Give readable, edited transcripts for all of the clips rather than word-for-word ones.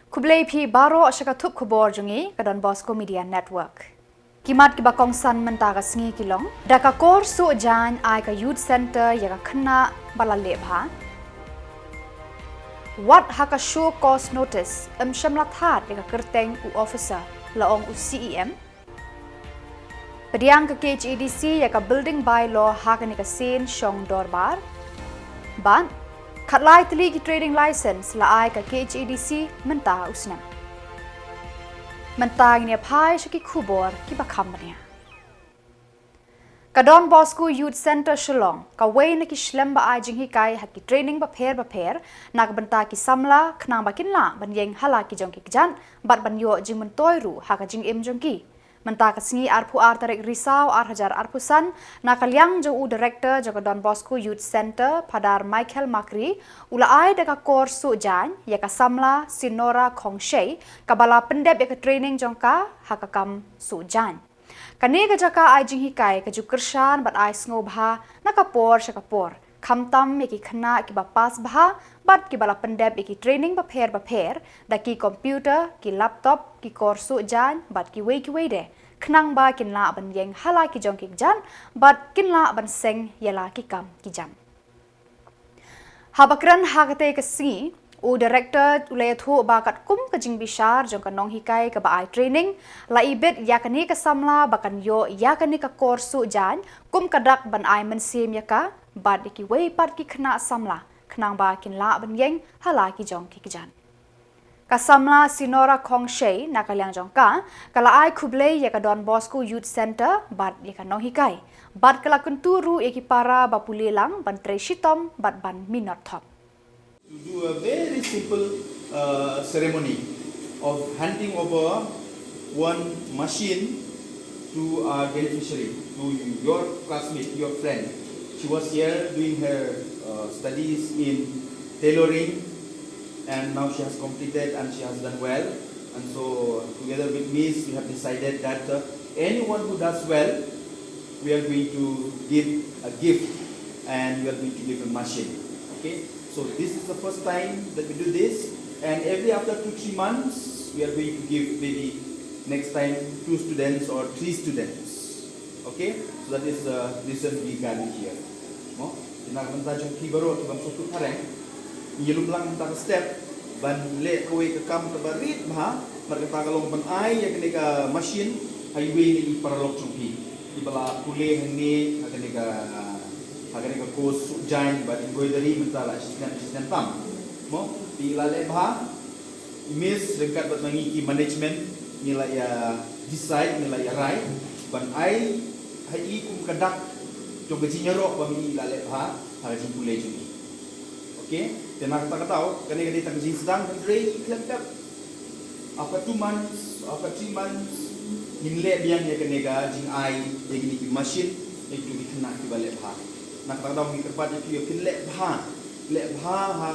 Kublai pi baro asyaka tup Khuborjylla ke Donbosco Media Network. Kimat ki bakong san mentaga sngi kilong, daka kor su jan ai ka youth center ya ka khna balale bha. What haka show cause notice Samla that ya ka kerteng u officer laong u CEM. Pediang ke KHEDC ya ka building bylaw haka ni ka sen shong dorbar. Ban Katlai tili ki trading license la ai ka KHEDC mentah usnam. Mentah ini pai shaki Khubor ki bakam bania. Ka Donbosco Youth Center Shillong ka way na ki shlem ba ai jing hikai haki training ba pher na ka benta ki Samla knang ba kinla ban yeng hala ki jong ki jan bat ban yo jing mentoy ru haka jing em jong ki. Mentah ka sngi arpu tarek Risaw hajar arpusan na kalyang jo u director jo ka Donbosco Youth Center padar Michael Makri ula ai da ka kor su jan ya ka Samla sinora khongshay ka bala pendep ya ka training jong ka hakakam su jan. Kani ka jaka ai jing hikai ka ju kershan bat ai sngo bha na ka por sha ka por khamtam ki khna ki ba pas bha bat ki bala pendep ki training ba pher da ki computer ki laptop ki kor su jan bat ki wei de khnang ba kin la ban yeng hala ki jong ki jan bat kin la ban seng yala ki kam ki jam habakran hagate ka si u director ulay thu ba kat kum ka jing bishar jong ka nong hikai ka ba ai training la ibet yakani ka Samla bakan yo yakani ka kor su jan kum kadak ban ai man sim yaka bat ki wei pat ki khna Samla khnang ba kin la ban yeng hala ki jong ki jan ka Samla sinora khongshay na kalyang jong ka kala ai khublei ya ka Donbosco Youth Center bat ya ka nong hikai bat kala kunturu ya ki para ba pulilang ban treshitom bat ban minot thop. To do a very simple ceremony of handing over one machine to our beneficiary, to your classmate, your friend. She was here doing her studies in tailoring, and now she has completed and she has done well. And so together with Miss, we have decided that anyone who does well, we are going to give a gift and we are going to give a machine. Okay? So this is the first time that we do this, and every after 2-3 months, we are going to give maybe next time 2 students or 3 students. Okay? So that is the reason we gather here. No? Kita akan tajam Khubor bang suatu kareng. Yelum lang kita step ban le kowe ke kam ke barit bah mereka kalong ban ai ya kene ka machine highway ni paralog chungpi. Di bala kule ni akan ka agar ka kos jain ba embroidery mentala assistant tam mo di lale bha miss dekat bat mangi management nilai ya decide nilai ya rai ban ai hai kum kadak jong gaji nyero ba mi lale bha ha jing pule jung okay dan kata tahu kani kani tak jing sedang dre klap after 2 months after 3 months nilai biang ya kani ga jing ai ya gini machine itu dikena ki bale bha nak tahu ni kerpat itu yo kin lek bha ha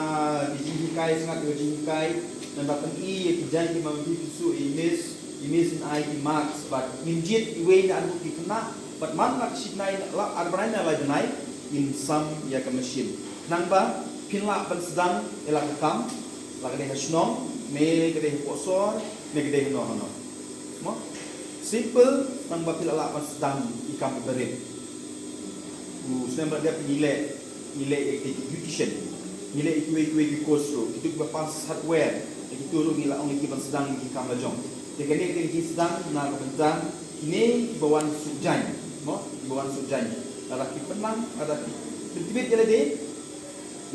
di jing kai sangat yo jing kai dan dapat i ki jan ki mam ki su image in I ki marks but minjit iwe na anu ki kena but man nak sinai la arbaina la benai in some ya ka machine nang ba pin la ban sedang ela kam la ka de snong me ka de posor me ka de no mo simple nang ba pin la ban sedang ikam berit Samla dia nilai education, nilai ikut course tu, kita berpas hardware, kita tu nilai orang kita sedang di kamera jom. Jadi ni kita sedang nak bentang ini bawan sujan, mo bawan sujan. Ada kita penang, ada tibet jalan deh,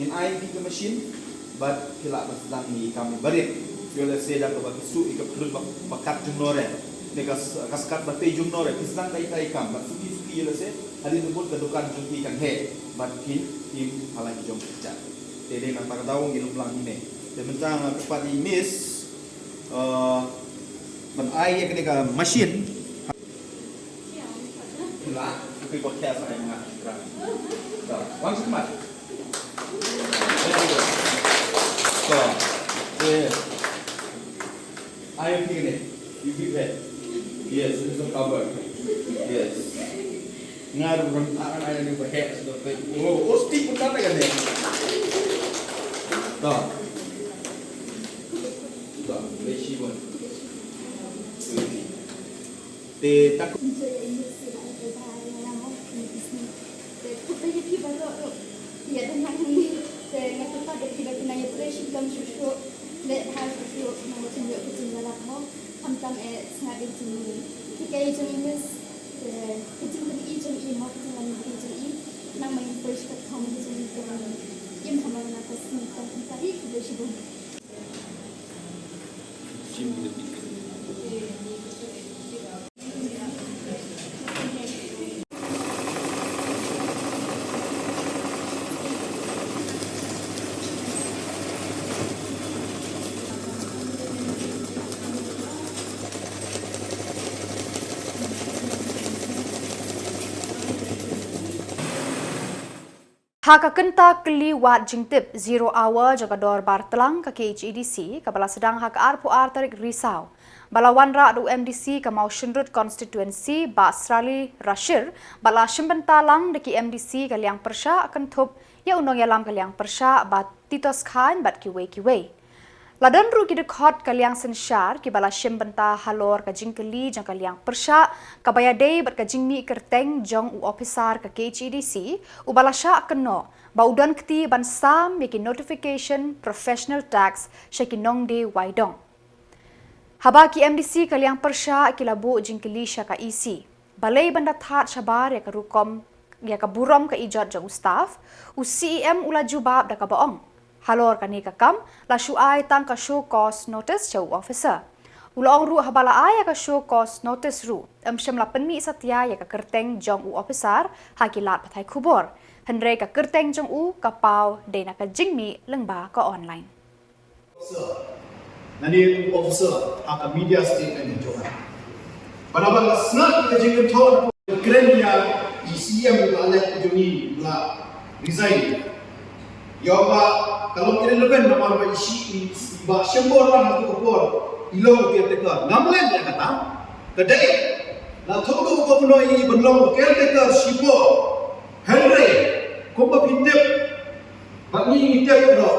min air di mesin, but kita sedang di kamera berit. Kita sedang bagi su ikut perlu bakat jumnore. Negas kaskat bate jumnore, kita sedang kai kam, but suki kita se. Hari itu pun kedukaan jumpi kan he, batin tim halai jom kerja. Jadi nak tak tahu gilum pelang ini. Dan mentang kepada miss, menai kena ke mesin. Lah, khuborkhasi saya mengajar. Wang semat. So, I am here. You be there. Yes, this is cover. Yes. Ngaruh rentangan air ni berhek seperti stick pun tak ada kan dia. Dah. tak Malaysia pun. Dia takut Haka kenta keli wat jingtip 0 hour jaga dor bar telang ke KHEDC ke bala sedang haka arpu tarik Risaw. Bala wanra du MDC ke mau Shinrut constituency ba Australi Rashir bala shimbentalang deki MDC ke liang persya akan thup ya unong yalam ke liang persya ba titos khan bat kiwe. Ladan ru ki dekhot ke liang sensyar ki bala shimbenta halor ke jingkeli jang ke liang persya ke bayadei bat ke jingmi kerteng jong u officer ke KHEDC u bala sya keno ba udan kti ban sam yaki notification professional tax syaki nong de waidong. Haba ki MDC ke liang persya ki labu jingkeli sya ka isi. Balai banda that syabar ya ke rukom ya ke burom ke ijat jong staff u CEM ula jubab da ka baong. Halor kani kakam la syuai tang ka show cause notice show officer. Ulong ru habala ay ka show cause notice ru. Syam la penmi satya ya ka kerteng jong u officer hakilat pathai Khubor. Henre ka kerteng jong u ka pau de na ka jingmi lengba ka online. Nani officer aka media statement itu kan. Pada bang snap kita jengkel thon kerennya ICM alek joni la resign. Yoga kalau kita leban nama nama isi bah syembor lah untuk Khubor ilong caretaker ngamlen dia kata kedai la thodu ko penoi benlong caretaker sibo Henry ko pindep bagi ngitep ro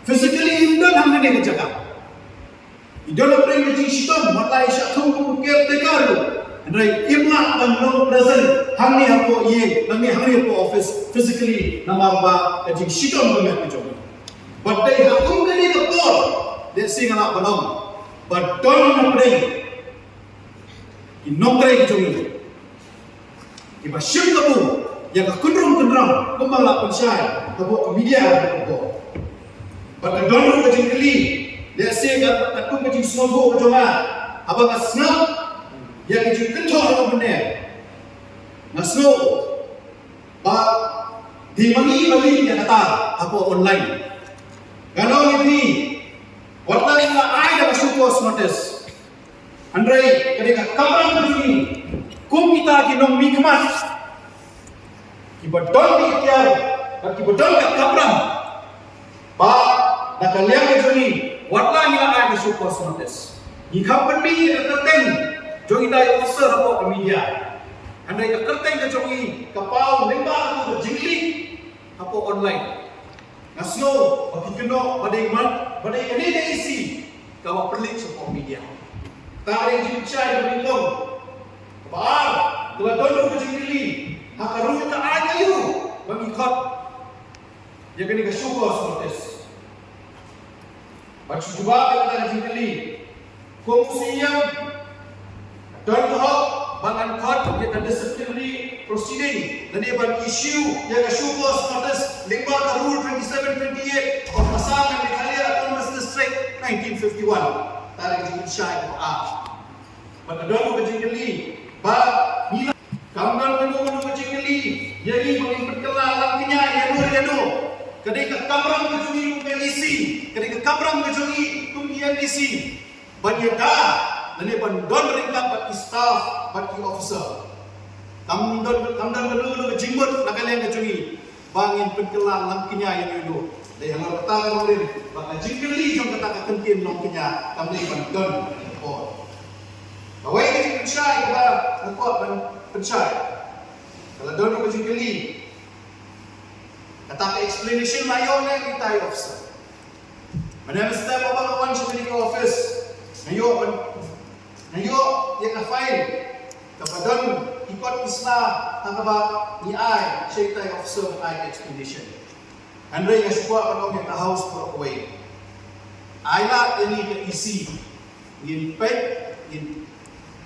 physically indon hamne ne jaga idon apre ngi sitom matai sya thodu caretaker Henry imla benlong present hamni hapo ye nami hamni hapo office physically namar ba kajing sitom banget ke jong but they have kungani the ball they sing anak banong but don't bring inokre ke jong iba syim kabu yang kunrum kumbang la pensyai hapo media hapo but don't ke jing kali they sing at kum ke jing snobo ke jong abang snap yang kejut kentor apa benar nasno ba di magi yang kata apa online kalau ini wala ila ay da suko notice andrai kadika kamran begini kum kita kinong mikmat ibadon di tiar ibadon ka kamran ba nakaliang ejoni wala ila ay da suko notice ni company terteng Jong ita officer apa media. Andai ka kerteng ka jongi kapau lemba tu jingli apa online. Nasno bagi keno badai man badai ini dia isi kawa perlik apa media. Tarik jingcai berintong. Kapal dua dono ka jingli hakaru ta aja yu mengikut dia kena ka syukur notice. Bacu juga ka jingli. Kongsiam dan kau bangan kau yang ada disciplinary proceeding dan dia bagi issue yang syukur notice lingkar ke rule 2728 of pasangan Meghalaya Autonomous District 1951 tarik jingin syai ko pada dulu kejingli ba bila kamran menunggu kejingli jadi mengimperkelah langkinya yang luar yado kadai ke kamran kejungi kumpenisi kadai ke kamran kejungi kumpenisi bagi dah dan ia don ringkat bagi staff, bagi officer. Kamdan berdua ke jimbut nak kalian kecungi. Bangin penkelang langkinya yang itu. Dan yang pertama mungkin bagi jingkeli jom kata kentin langkinya. Kami don. Oh. Kawai ke pencai kepada kuat dan pencai. Kalau don ke jingkeli, kata explanation layon yang kita officer. Mana mesti apa kawan seperti ke office. Ngayo yang file kepada ikut islah angkaba ni ai cerita officer ai expedition. Andre yang suka kalau kita house for away. Ai lah ini ke isi. In pet in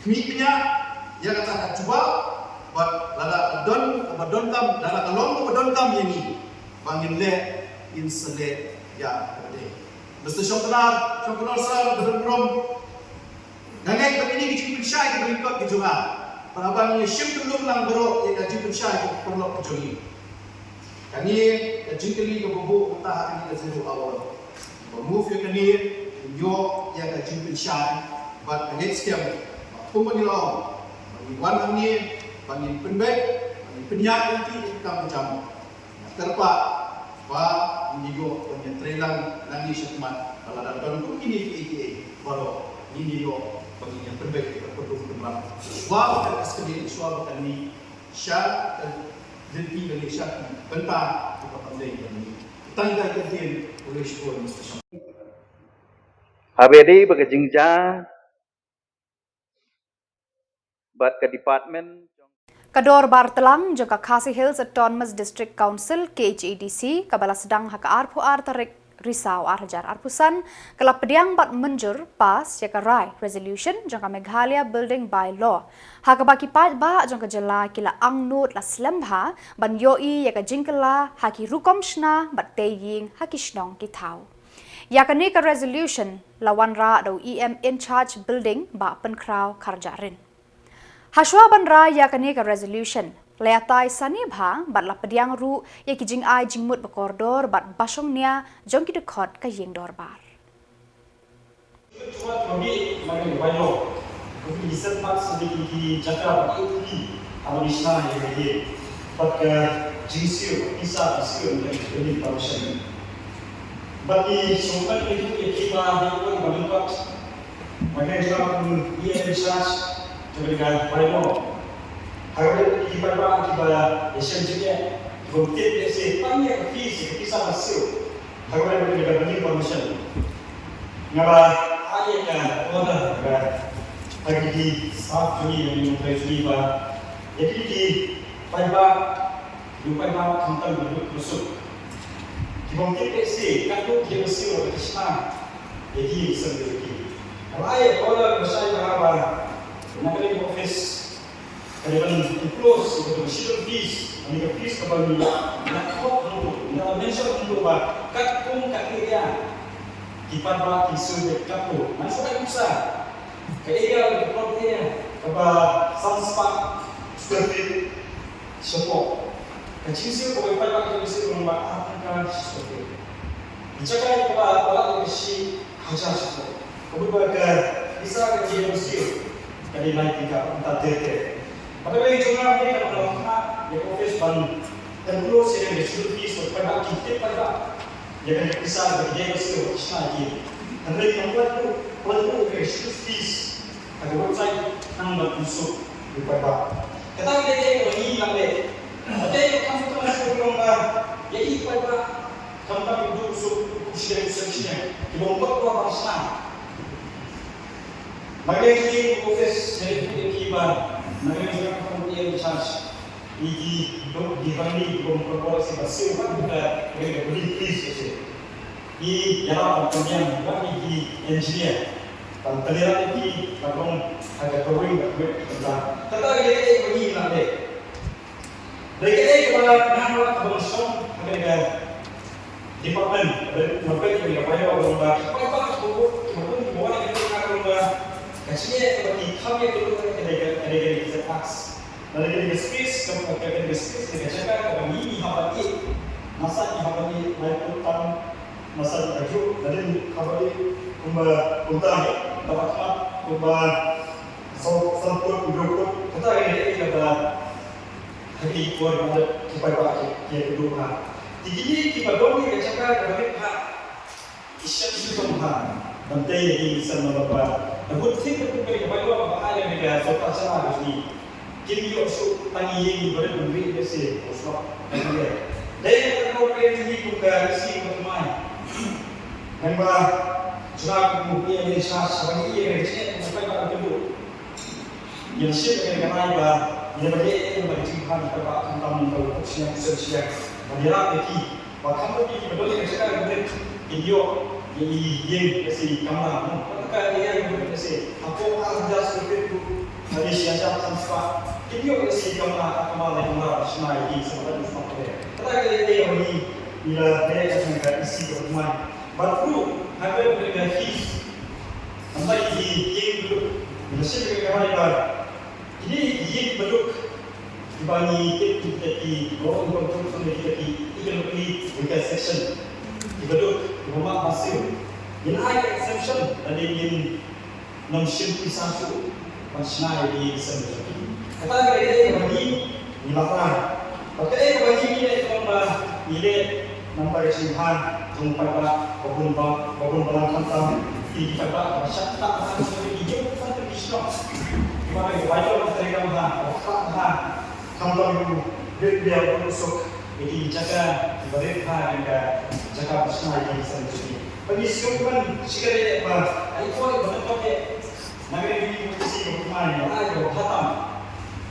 kminya yang kata cuba buat lada don kam lada kalong don kam ini bangin le in sele ya ade. Mesti syukurar sar berum nangai begini kita percaya kita ikut kejunga. Perabang ni syuk belum lang bro yang kita percaya kita perlu kejungi. Kani kejungkeli ke bubu kita hari ini sesuatu awal. Move yang kani yo yang kita percaya. But next time pembangunan bagi ni bagi penbek bagi penyak nanti kita macam terpak indigo punya trailang nanti setemat kalau ada tahun ini ATA baru indigo bagi yang terbaik kita perlu kembang. Wah sekali suara kami syar dan jadi dari syar bentang kita pandai kami. Tanda kerjaan oleh sekolah mesti. HBD berkejengja bat ke department Kador Bartelang jangka Khasi Hills Autonomous District Council KHADC kabala sedang haka arpu tarik Risaw arjar arpusan kelap pediang bat menjur pas jaka rai resolution jangka Meghalaya Building by Law haka baki pat ba jangka Jylla kila angnut la slembha ban yoi jaka jingkela haki rukomshna bat teying haki shnong kitau yakani ka resolution lawan ra do EM in charge building ba penkraw karjarin Haswa banra ya kani ka resolution leatai sani bha bat la pediang ru ya kijing ai jingmut bakordor bat basong nia jongki dekot ka yeng dorbar. Cuma kami makan banyak. Kami bisa tak sedikit di Jakarta ini Malaysia yang ini. Pada jinsir bisa hasil dari ini kawasan. Bagi sobat itu kita dapat berlengkap. Makan juga ia research dengan banyak. Harga kita esensinya mungkin si banyak fisik bisa hasil. Harga dengan banyak kawasan. Ngapa ayatnya orang lagi di staff ini yang menjadi jadi di lupa tentang berusuk. Mungkin si kalau dia bersiul di sana jadi sendiri. Kalau ayat orang bersama apa nak di office kadang close itu mesti fees, ini fees kepada nak nak mention untuk kat dia kipan ba kisu de kapu masuk ke usa kaya dia kaba samspa seperti support kecil ko kipan ba kisu rumah apa seperti bicara kaba si hajar support ko ba bisa ke dia kali naik tiga empat tete pada bagi cuma dia kalau ya office ban dan close yang fees pada kita pada jangan bisa berjaya sesuatu lagi. Anda yang buat ke fees ada website yang berusuk di bawah. Kita lihat ini nanti. Ada yang kamu masuk lomba, jadi bawah kamu berusuk section. Kita buat bahasa. Maka ini proses dari kibar, maka juga kemudian charge. Igi di bani berproporsi besar pada mereka beli fees itu. Di dalam kemudian bagi di engineer dan terlihat di kalau ada kawin berita. Tetapi dia begini nanti. Mereka kepada nama Bosco mereka department mereka yang bayar orang apa kemudian boleh kita orang kecil seperti kami dulu ada bisa tax. Lalu dari space, kemudian dari space kita cakap kami habis masa habis naik utang masa tajuk dari habis utang dapat dapat sampul grup kita ini kita hari kuat ada kita pakai dia kedua. Jadi kita dulu kita cakap kami isyat itu Tuhan bantai ini sama bapa. Namun kita pun kita bawa apa yang kita sopan sama ini. Kini yuk tangi yang berbeda besi, osok, dia. Dari kalau kita ini buka isi bermain, member Jylla kemudian Risaw sebagai ia receh sampai pada kedua. Yang siap dengan apa? Yang berjaya dengan jihad kepada tentang mentau siang siang. Mengira beki, bahkan beki betul yang sekarang berjaya video yang kasi kamera. Maka dia yang berkasi. Apa kerja seperti itu? Hari siang sampai video kasi kamera kamera senai di sebelah sebelah. Terakhir dia yang bila dia akan isi dokumen. Baru hampir mereka his. Sampai di yang dulu. Bila siapa kamera jadi ia bentuk dibagi jadi orang kontrol menjadi economically weaker section dibentuk rumah masif yang ada exception dan yang non-ship pisansu pasna di sana kata kerja bagi dilakukan pakai bagi ini kalau ini nampak simpan jumpa pada babun balang kantam di tempat masyarakat harus menjadi satu Islam. Maka wajib mereka mengah, kalau dia masuk, jadi jaga mereka juga jaga personal yang sendiri. Bagi siapa sekali apa, itu benar benar negara ini mesti bermain, ada khatam,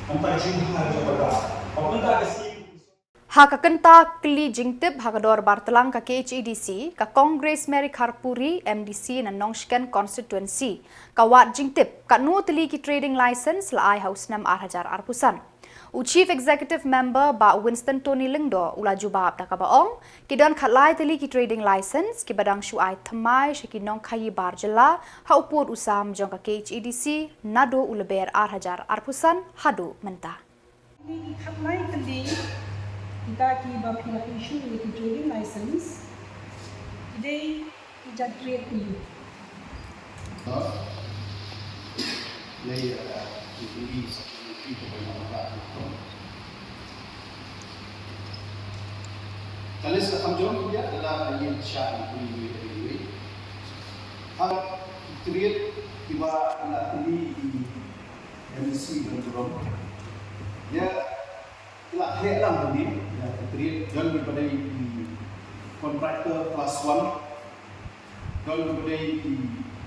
antara jumlah juga. Apabila kasih Haka kenta kli jingtip haka dor bartelang ka KHEDC ka Congress Mary Kharpuri MDC na Nongsken constituency ka wat jingtip ka no tili ki trading license la ai house nam 8,000 arpusan. U Chief Executive Member ba Winston Tony Lingdo ula jubab da ka baong ki don khatlai tili ki trading license ki badang shu ai thamai shaki nong Khuborjylla ha upur usam jong ka KHEDC nado uleber 8,000 arpusan hadu menta. Ni khatlai tili kita ki bapila issue with trading license today kita create ni Ini ini itu bagaimana? Kalau sekarang jom dia adalah yang syar ini. Hal create tiba nak ini MC dan jom dia telah heran tadi create dan daripada kontraktor kelas 1 dan daripada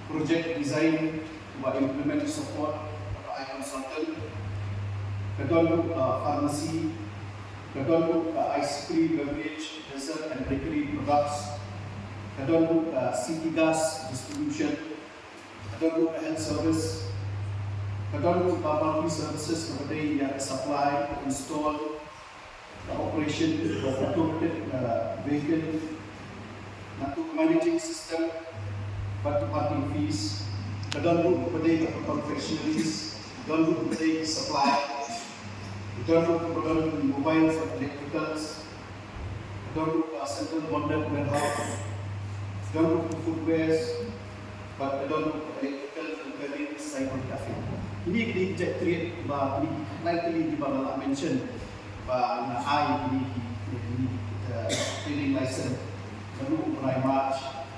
project design buat implement support atau consultant kedua pharmacy kedua ice cream beverage dessert and bakery products kedua city gas distribution kedua health service kedua public services kepada yang supply install operation of automated vehicle, natu managing system, batu parking fees, kedua kepada confectionaries, kedua kepada supply, kedua kepada mobile electricals, kedua central bonded warehouse, kedua footwear, kedua electrical repairing cyber cafe. Ini kita create ini likely di bawah mention na ai ini trading license baru mulai March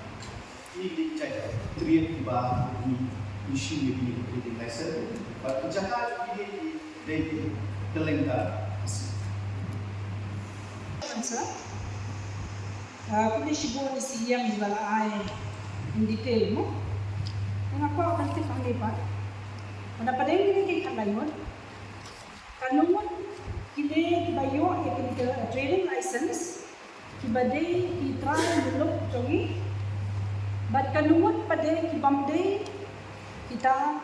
ini kita create di bawah ini issue ini trading license but jaga ini dari Telangana Kuni Khubor isi yang di bala ai in detail mo. Ang ako akan kita panglipat. Pada pada ini kita layon. Kanungan kini kibayo kita trading license kibade kita muluk jongi. Bad kanungan pada kibamde kita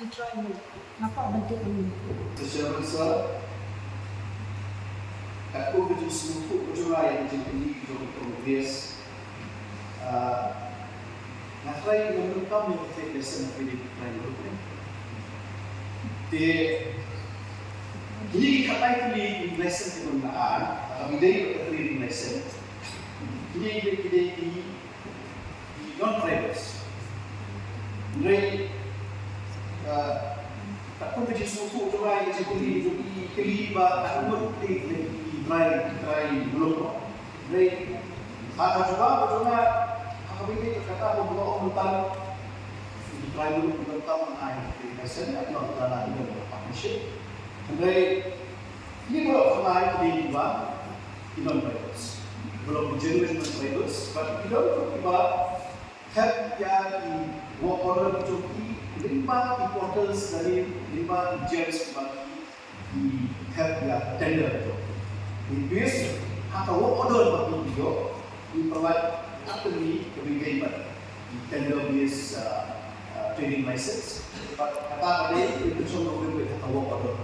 try muluk. Napa bentuk ini? Secara besar aku berjumpa semua penjual yang jadi progres. Nak try menentang yang kita lesson pilih try dulu. Jadi kata pilih lesson penggunaan atau bidai pilih lesson. Jadi di non traders. Mulai tak pun berjumpa semua penjual yang jadi pilih bah aku try belum. Mulai ada juga aku ini kata aku belum mental try dulu tentang lesson atau dalam partnership. Mulai ini belum pernah di non traders, belum genuine traders, but kita tiba help ya di work order joki 5 importance dari 5 gems bagi di help ya tender tu. Di base haka work order bagi video di provide actually engagement di tender base trading license. Kata ada itu contoh berbeza haka work order.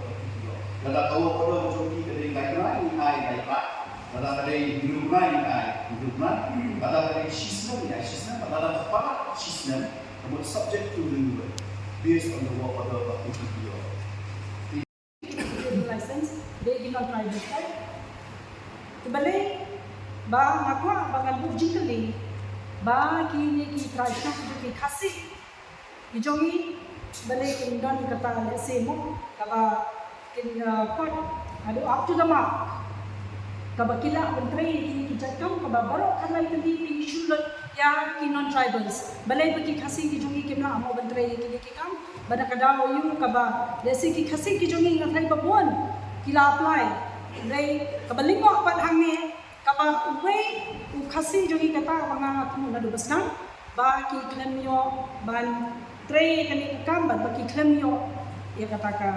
Kada work order joki dari lain ai kada ada group lain kada ada sistem kada apa sistem about subject to renewal based on the work order of the video. License, they did not try this right. Kembali, ba ngakwa bangal logically, ba kini ki try na ki khasi. Ijongi balik indon kata semo kaba kin kot adu up to the mark. Kaba kila menteri ki jatong kaba baru kanai tadi pi Shillong ya ki non tribals. Balai bagi khasi ki jongi kimla amo menteri ki kam bana kadao yu kaba desi ki khasi ki jongi ngathai babon kila apply dai kaba lingo pat hangne kaba uwei u khasi jongi kata banga tu na do basnang ba ki klemyo ban tre kani kam ba ki klemyo ya kata ka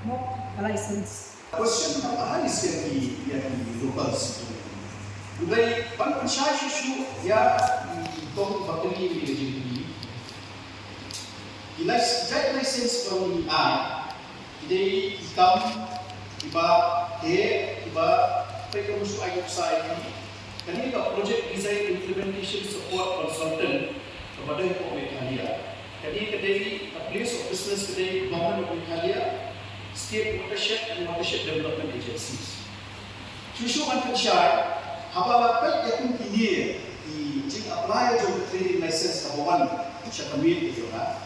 mo license. Question apa hal yang di locals itu? Udai ban saya susu ya tong bakri di jadi. Ilas drive license from jadi ikam tiba tiba mereka musuh ayat saya ini ka project design implementation support consultant kepada Meghalaya. Jadi kedai place of business kedai government of Meghalaya, state watershed and watershed development agencies. Susu kan share haba bapak yang kini di jing apply job trading license kawan siapa mil itu kan.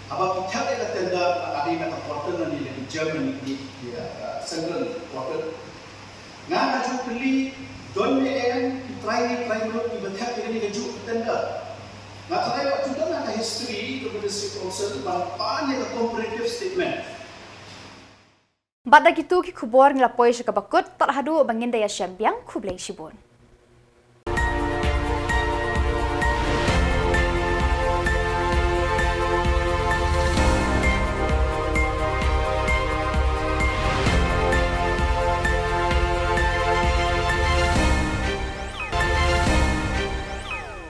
Haba kita ada tenda ada yang portal nanti di Germany di central portal. Ngana jo beli donbosco try dulu di betul ini keju tenda. Ngana try waktu tu nak history kepada si council banyak comparative statement. Badak itu ki Khubor ngelapoy sa kabakut tarhadu bangin daya syambiang kublay sibon.